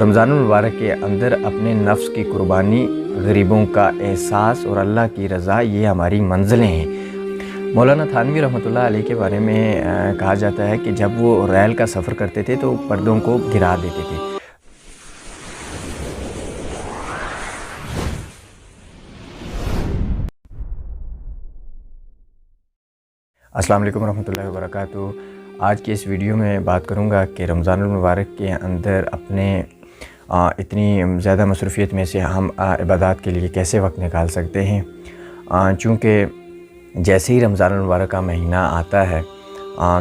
رمضان المبارک کے اندر اپنے نفس کی قربانی، غریبوں کا احساس اور اللہ کی رضا، یہ ہماری منزلیں ہیں۔ مولانا تھانوی رحمۃ اللہ علیہ کے بارے میں کہا جاتا ہے کہ جب وہ ریل کا سفر کرتے تھے تو پردوں کو گرا دیتے تھے۔ السلام علیکم ورحمۃ اللہ وبرکاتہ۔ آج کی اس ویڈیو میں بات کروں گا کہ رمضان المبارک کے اندر اپنے اتنی زیادہ مصروفیت میں سے ہم عبادات کے لیے کیسے وقت نکال سکتے ہیں، چونکہ جیسے ہی رمضان المبارک کا مہینہ آتا ہے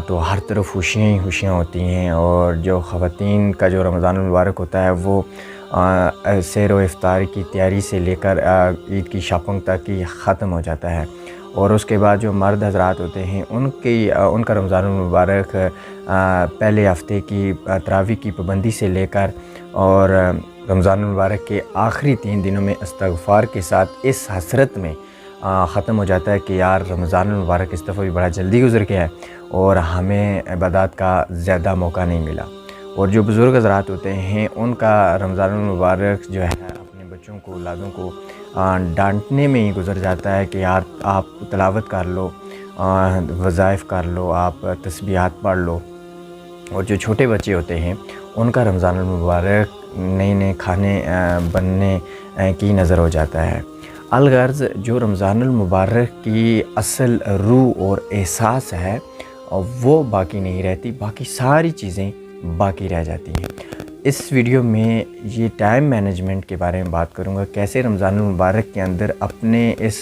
تو ہر طرف خوشیاں ہی خوشیاں ہوتی ہیں، اور جو خواتین کا جو رمضان المبارک ہوتا ہے وہ سحر و افطار کی تیاری سے لے کر عید کی شاپنگ تک ہی ختم ہو جاتا ہے، اور اس کے بعد جو مرد حضرات ہوتے ہیں ان کا رمضان المبارک پہلے ہفتے کی تراویح کی پابندی سے لے کر اور رمضان المبارک کے آخری 3 دنوں میں استغفار کے ساتھ اس حسرت میں ختم ہو جاتا ہے کہ یار رمضان المبارک اس دفعہ بھی بڑا جلدی گزر گیا ہے اور ہمیں عبادات کا زیادہ موقع نہیں ملا۔ اور جو بزرگ حضرات ہوتے ہیں ان کا رمضان المبارک جو ہے اپنے بچوں کو، اولادوں کو ڈانٹنے میں ہی گزر جاتا ہے کہ یار آپ تلاوت کر لو، وظائف کر لو، آپ تسبیحات پڑھ لو۔ اور جو چھوٹے بچے ہوتے ہیں ان کا رمضان المبارک نئے نئے کھانے بننے کی نظر ہو جاتا ہے۔ الغرض جو رمضان المبارک کی اصل روح اور احساس ہے وہ باقی نہیں رہتی، باقی ساری چیزیں باقی رہ جاتی ہیں۔ اس ویڈیو میں یہ ٹائم مینجمنٹ کے بارے میں بات کروں گا، کیسے رمضان المبارک کے اندر اپنے اس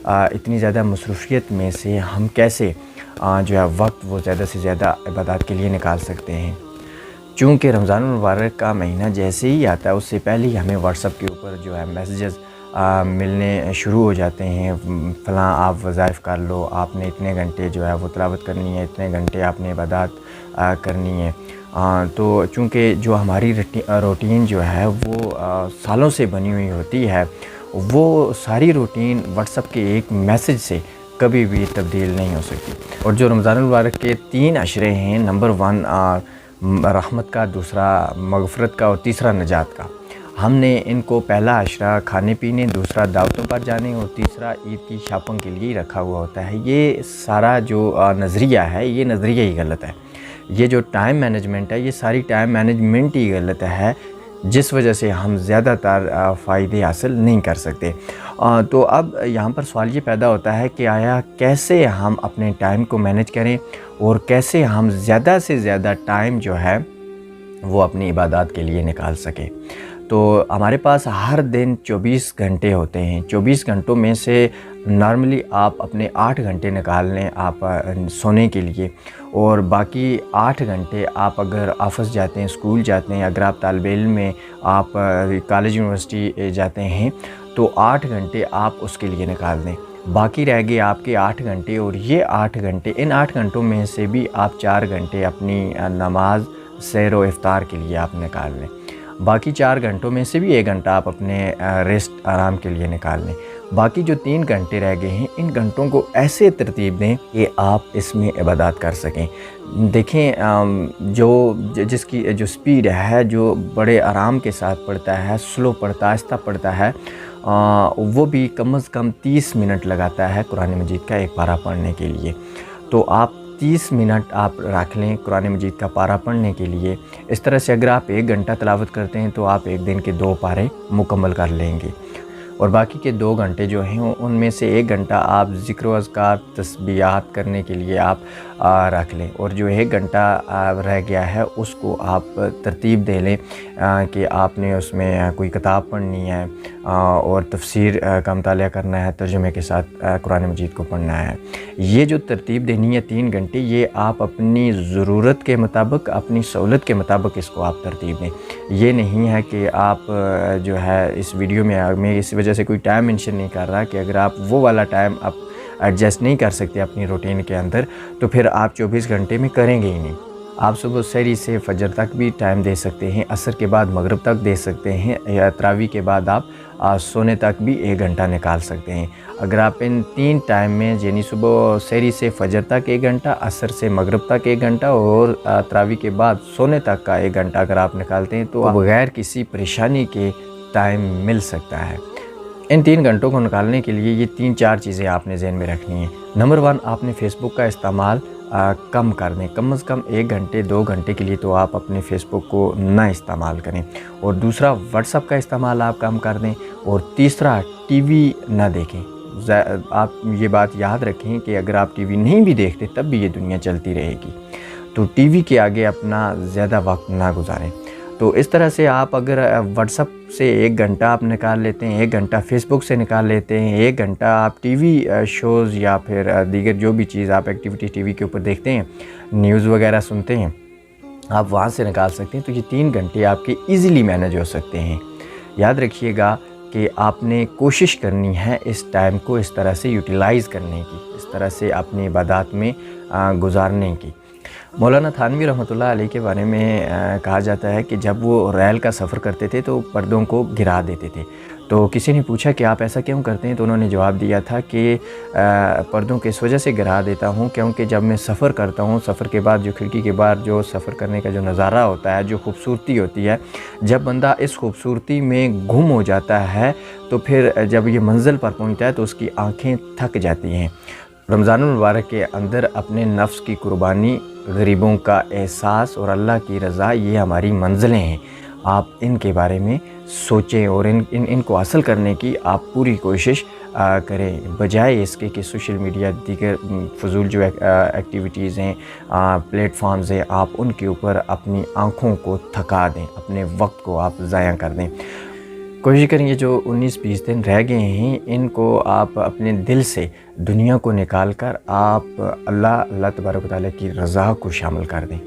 اتنی زیادہ مصروفیت میں سے ہم کیسے جو ہے وقت وہ زیادہ سے زیادہ عبادات کے لیے نکال سکتے ہیں۔ چونکہ رمضان المبارک کا مہینہ جیسے ہی آتا ہے اس سے پہلے ہی ہمیں واٹس ایپ کے اوپر جو ہے میسیجز ملنے شروع ہو جاتے ہیں، فلاں آپ وظائف کر لو، آپ نے اتنے گھنٹے جو ہے وہ تلاوت کرنی ہے، اتنے گھنٹے آپ نے عبادات کرنی ہے۔ تو چونکہ جو ہماری روٹین جو ہے وہ سالوں سے بنی ہوئی ہوتی ہے، وہ ساری روٹین واٹس ایپ کے ایک میسیج سے کبھی بھی تبدیل نہیں ہو سکتی۔ اور جو رمضان المبارک کے 3 عشرے ہیں، نمبر 1 رحمت کا، دوسرا مغفرت کا اور تیسرا نجات کا، ہم نے ان کو پہلا عشرہ کھانے پینے، دوسرا دعوتوں پر جانے اور تیسرا عید کی شاپنگ کے لیے رکھا ہوا ہوتا ہے۔ یہ سارا جو نظریہ ہے یہ نظریہ ہی غلط ہے۔ یہ جو ٹائم مینجمنٹ ہے یہ ساری ٹائم مینجمنٹ ہی غلط ہے، جس وجہ سے ہم زیادہ تر فائدے حاصل نہیں کر سکتے۔ تو اب یہاں پر سوال یہ پیدا ہوتا ہے کہ آیا کیسے ہم اپنے ٹائم کو مینج کریں اور کیسے ہم زیادہ سے زیادہ ٹائم جو ہے وہ اپنی عبادات کے لیے نکال سکیں۔ تو ہمارے پاس ہر دن 24 گھنٹے ہوتے ہیں، 24 گھنٹوں میں سے نارملی آپ اپنے 8 گھنٹے نکال لیں آپ سونے کے لیے، اور باقی 8 گھنٹے آپ اگر آفس جاتے ہیں، اسکول جاتے ہیں، اگر آپ طالب علم میں آپ کالج یونیورسٹی جاتے ہیں تو 8 گھنٹے آپ اس کے لیے نکال دیں۔ باقی رہ گئے آپ کے 8 گھنٹے، اور یہ 8 گھنٹے، ان 8 گھنٹوں میں سے بھی آپ 4 گھنٹے اپنی نماز، سحر و افطار کے لیے آپ نکال لیں۔ باقی 4 گھنٹوں میں سے بھی 1 گھنٹہ آپ اپنے ریسٹ آرام کے لیے نکال لیں۔ باقی جو 3 گھنٹے رہ گئے ہیں ان گھنٹوں کو ایسے ترتیب دیں کہ آپ اس میں عبادات کر سکیں۔ دیکھیں جس کی جو سپیڈ ہے، جو بڑے آرام کے ساتھ پڑھتا ہے، سلو پڑھتا ہے، آہستہ پڑھتا ہے، وہ بھی کم از کم 30 منٹ لگاتا ہے قرآن مجید کا ایک پارہ پڑھنے کے لیے۔ تو آپ 30 منٹ آپ رکھ لیں قرآن مجید کا پارہ پڑھنے کے لیے۔ اس طرح سے اگر آپ 1 گھنٹہ تلاوت کرتے ہیں تو آپ ایک دن کے 2 پارے مکمل کر لیں گے، اور باقی کے 2 گھنٹے جو ہیں ان میں سے 1 گھنٹہ آپ ذکر و اذکار، تسبیحات کرنے کے لیے آپ رکھ لیں، اور جو 1 گھنٹہ رہ گیا ہے اس کو آپ ترتیب دے لیں کہ آپ نے اس میں کوئی کتاب پڑھنی ہے اور تفسیر کا مطالعہ کرنا ہے، ترجمے کے ساتھ قرآن مجید کو پڑھنا ہے۔ یہ جو ترتیب دینی ہے 3 گھنٹے، یہ آپ اپنی ضرورت کے مطابق، اپنی سہولت کے مطابق اس کو آپ ترتیب دیں۔ یہ نہیں ہے کہ آپ جو ہے اس ویڈیو میں اس وجہ سے کوئی ٹائم مینشن نہیں کر رہا کہ اگر آپ وہ والا ٹائم ایڈجسٹ نہیں کر سکتے اپنی روٹین کے اندر تو پھر آپ 24 گھنٹے میں کریں گے ہی نہیں۔ آپ صبح سحری سے فجر تک بھی ٹائم دے سکتے ہیں، عصر کے بعد مغرب تک دے سکتے ہیں، یا تراویح کے بعد آپ سونے تک بھی 1 گھنٹہ نکال سکتے ہیں۔ اگر آپ ان 3 ٹائم میں یعنی صبح سحری سے فجر تک 1 گھنٹہ، عصر سے مغرب تک 1 گھنٹہ اور تراویح کے بعد سونے تک کا 1 گھنٹہ اگر آپ نکالتے ہیں تو بغیر کسی پریشانی کے ٹائم مل سکتا ہے۔ ان 3 گھنٹوں کو نکالنے کے لیے یہ 3-4 چیزیں آپ نے ذہن میں رکھنی ہیں۔ نمبر 1، آپ نے فیس بک کا استعمال کم کر دیں، کم از کم 1 گھنٹے 2 گھنٹے کے لیے تو آپ اپنے فیس بک کو نہ استعمال کریں۔ اور دوسرا، واٹس ایپ کا استعمال آپ کم کر دیں۔ اور تیسرا، ٹی وی نہ دیکھیں۔ آپ یہ بات یاد رکھیں کہ اگر آپ ٹی وی نہیں بھی دیکھتے تب بھی یہ دنیا چلتی رہے گی، تو ٹی وی کے آگے اپنا زیادہ وقت نہ گزاریں۔ تو اس طرح سے آپ اگر واٹس ایپ سے 1 گھنٹہ آپ نکال لیتے ہیں، 1 گھنٹہ فیس بک سے نکال لیتے ہیں، 1 گھنٹہ آپ ٹی وی شوز یا پھر دیگر جو بھی چیز آپ ایکٹیویٹی ٹی وی کے اوپر دیکھتے ہیں، نیوز وغیرہ سنتے ہیں، آپ وہاں سے نکال سکتے ہیں، تو یہ 3 گھنٹے آپ کے ایزیلی مینیج ہو سکتے ہیں۔ یاد رکھیے گا کہ آپ نے کوشش کرنی ہے اس ٹائم کو اس طرح سے یوٹیلائز کرنے کی، اس طرح سے اپنی عبادات میں گزارنے کی۔ مولانا تھانوی رحمۃ اللہ علیہ کے بارے میں کہا جاتا ہے کہ جب وہ ریل کا سفر کرتے تھے تو پردوں کو گرا دیتے تھے۔ تو کسی نے پوچھا کہ آپ ایسا کیوں کرتے ہیں؟ تو انہوں نے جواب دیا تھا کہ پردوں کی اس وجہ سے گرا دیتا ہوں کیونکہ جب میں سفر کرتا ہوں، سفر کے بعد جو کھڑکی کے باہر جو سفر کرنے کا جو نظارہ ہوتا ہے، جو خوبصورتی ہوتی ہے، جب بندہ اس خوبصورتی میں گم ہو جاتا ہے تو پھر جب یہ منزل پر پہنچتا ہے تو اس کی آنکھیں تھک جاتی ہیں۔ رمضان المبارک کے اندر اپنے نفس کی قربانی، غریبوں کا احساس اور اللہ کی رضا، یہ ہماری منزلیں ہیں۔ آپ ان کے بارے میں سوچیں اور ان کو حاصل کرنے کی آپ پوری کوشش کریں، بجائے اس کے کہ سوشل میڈیا، دیگر فضول جو ایکٹیویٹیز ہیں، پلیٹ فارمز ہیں، آپ ان کے اوپر اپنی آنکھوں کو تھکا دیں، اپنے وقت کو آپ ضائع کر دیں۔ کوشش کریں یہ جو 19-20 دن رہ گئے ہیں، ان کو آپ اپنے دل سے دنیا کو نکال کر آپ اللہ تبارک و تعالیٰ کی رضا کو شامل کر دیں۔